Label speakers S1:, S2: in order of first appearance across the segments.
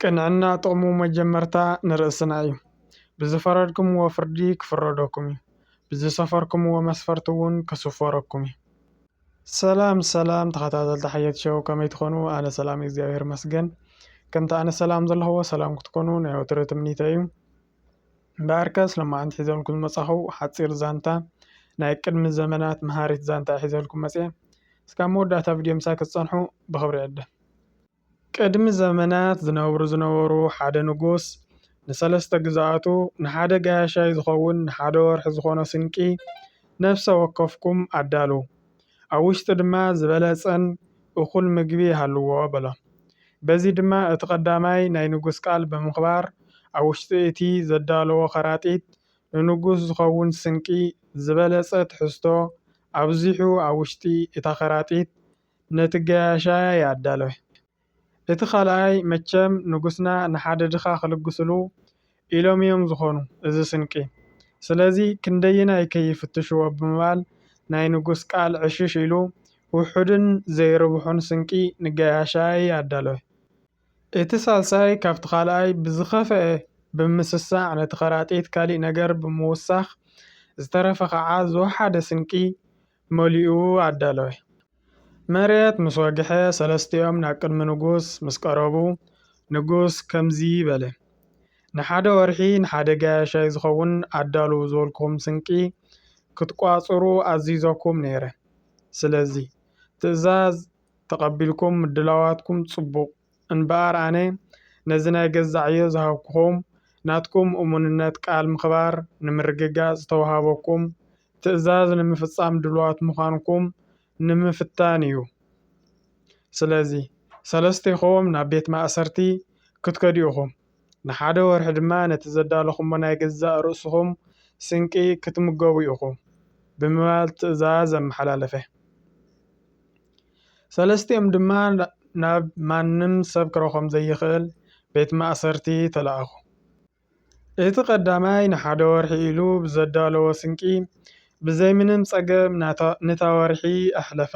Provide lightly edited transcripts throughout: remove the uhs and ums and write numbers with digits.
S1: ቅንዕና ጥቕሙ መጀመርታ ንርእስና እዩ። ብዝፈረድኩምዎ ፍርዲ ክፍረደኩም እዩ። ብዝሰፈርኩምዎ መስፈርቲ እውን ክስፈረኩም እዩ። ሰላም ተኸታተልቲ ሓየት ሸው ከመይ ትኾኑ? ኣነ ሰላም እግዚኣብሔር መስገን። ከምቲ ኣነ ሰላም ዘለኽዎ ሰላም ክትኮኑ ናይ ወትሪ ትምኒተይ እዩ። እምበኣርከስ ሎማዓንቲ ሒዘልኩም ዝመጻኹ ሓፂር ዛንታ ናይ ቅድሚ ዘመናት መሃሪት ዛንታ ሒዘልኩም መጽአ። እስካብ መወዳእታ ቪድዮ ምሳይ ክትጸንሑ ብኽብሪ ይዕደ። ቅድሚ ዘመናት ዝነበሩ ሓደ ንጉስ ንሰለስተ ግዛኣቱ ንሓደ ጋያሻይ ዝኸውን ንሓደ ወርሒ ዝኾነ ስንቂ ነፍሰ ወከፍኩም ኣዳልው፣ ኣብ ውሽጢ ድማ ዝበለጸን እኹል ምግቢ ይሃልዎ በሎ። በዚ ድማ እቲ ቀዳማይ ናይ ንጉስ ቃል ብምኽባር ኣብ ውሽጢ እቲ ዘዳለዎ ኸራጢት ንንጉስ ዝኸውን ስንቂ ዝበለጸ ትሕዝቶ ኣብዚሑ ኣብ ውሽጢ እታ ኸራጢት ነቲ ጋያሻይ ይኣዳለወ። እቲ ኻልኣይ መቸም ንጉስና ንሓደ ድኻ ክልግስሉ ኢሎም እዮም ዝኾኑ እዚ ስንቂ፣ ስለዚ ክንደይናይ ከይፍትሽዎ ብምባል ናይ ንጉስ ቃል ዕሽሽ ኢሉ ውሑድን ዘይርብሑን ስንቂ ንጋያሻይ ኣዳለወ። እቲ ሳልሳይ ካብቲ ኻልኣይ ብዝኸፍአ ብምስሳዕ ነቲ ኸራጢት ካሊእ ነገር ብምውሳኽ ዝተረፈ ኸዓ ዝወሓደ ስንቂ መሊኡ ኣዳለወ። መሬት ምስ ወግሐ ሰለስቲኦም ናብ ቅድሚ ንጉስ ምስ ቀረቡ ንጉስ ከምዚ በለ፣ ንሓደ ወርሒ ንሓደ ጋያሻይ ዝኸውን ኣዳልው ዝበልኩም ስንቂ ክትቋጽሩ ኣዚዘኩም ነይረ። ስለዚ ትእዛዝ ተቐቢልኩም ምድላዋትኩም ጽቡቕ እንበኣር ኣነ ነዚ ናይ ገዛዕዮ ዝሃብኩኹም ናትኩም እሙንነት ቃል ምኽባር ንምርግጋጽ ዝተውሃበኩም ትእዛዝ ንምፍጻም ድልዋት ምዃንኩም ንምፍታን እዩ። ስለዚ ሰለስቲኹም ናብ ቤት ማእሰርቲ ክትከዲኡኹም ንሓደ ወርሒ ድማ ነቲ ዘዳለኹሞ ናይ ገዛእ ርእስኹም ስንቂ ክትምገቡ ኢኹም ብምባል ትእዛዝ ኣመሓላለፈ። ሰለስቲኦም ድማ ናብ ማንም ሰብ ክረኾም ዘይኽእል ቤት ማእሰርቲ ተለኣኹ። እቲ ቀዳማይ ንሓደ ወርሒ ኢሉ ብዘዳለዎ ስንቂ ብዘይምንም ጸገም ነታ ወርሒ ኣሕለፈ።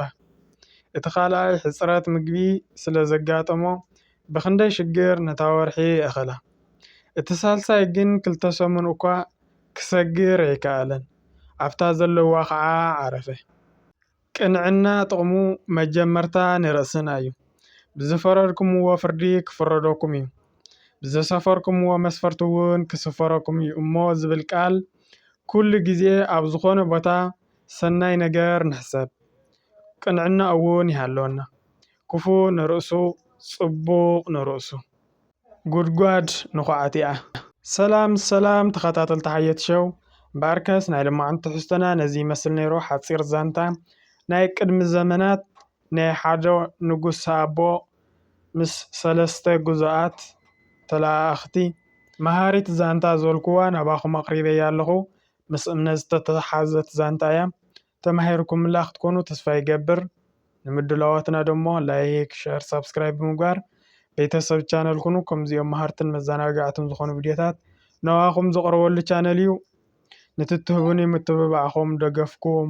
S1: እቲ ኻልኣይ ሕፅረት ምግቢ ስለ ዘጋጠሞ ብኽንደይ ሽግር ነታ ወርሒ ኣኸላ። እቲ ሳልሳይ ግን ክልተ ሰሙን እኳ ክሰግር ኣይከኣለን፣ ኣፍታ ዘለዋ ኸዓ ዓረፈ። ቅንዕና ጥቕሙ መጀመርታ ንርእስና እዩ። ብዝፈረድኩምዎ ፍርዲ ክፍረደኩም እዩ፣ ብዘሰፈርኩምዎ መስፈርቲ እውን ክስፈረኩም እዩ እሞ ዝብል ቃል ኩሉ ግዜ ኣብ ዝኾነ ቦታ ሰናይ ነገር ንሕሰብ፣ ቅንዕና እውን ይሃለወና። ክፉእ ንርእሱ ጽቡቕ ንርእሱ ጉድጓድ ንኹዓቲኣ። ሰላም ተኸታተልቲ ሓየት ሸው እምበኣርከስ ናይ ሎማዓንቲ ትሕዝቶና ነዚ ይመስል ነይሩ። ሓፂር ዛንታ ናይ ቅድሚ ዘመናት ናይ ሓደ ንጉስ ኣቦ ምስ ሰለስተ ጉዛኣት ተላኣኽቲ መሃሪት ዛንታ ዝበልክዋ ናባኹም ኣቕሪበያ ኣለኹ። ምስ እምነት ዝተተሓዘት ዛንታ እያ። ተማሂርኩምላ ክትኮኑ ተስፋ ይገብር። ንምድላዋትና ደሞ ላይክ፣ ሸር፣ ሳብስክራይብ ብምግባር ቤተሰብ ቻነል ኩኑ። ከምዚኦም መሃርትን መዘናግዕትን ዝኾኑ ቪድዮታት ነዋኹም ዘቕርበሉ ቻነል እዩ። ንትትህቡኒ ምትብባዕኹም ደገፍኩም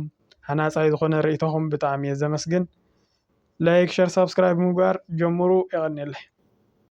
S1: ሃናፃይ ዝኾነ ርእይቶኹም ብጣዕሚ እየ ዘመስግን። ላይክ፣ ሸር፣ ሳብስክራይብ ብምግባር ጀምሩ። ይቐኒለይ።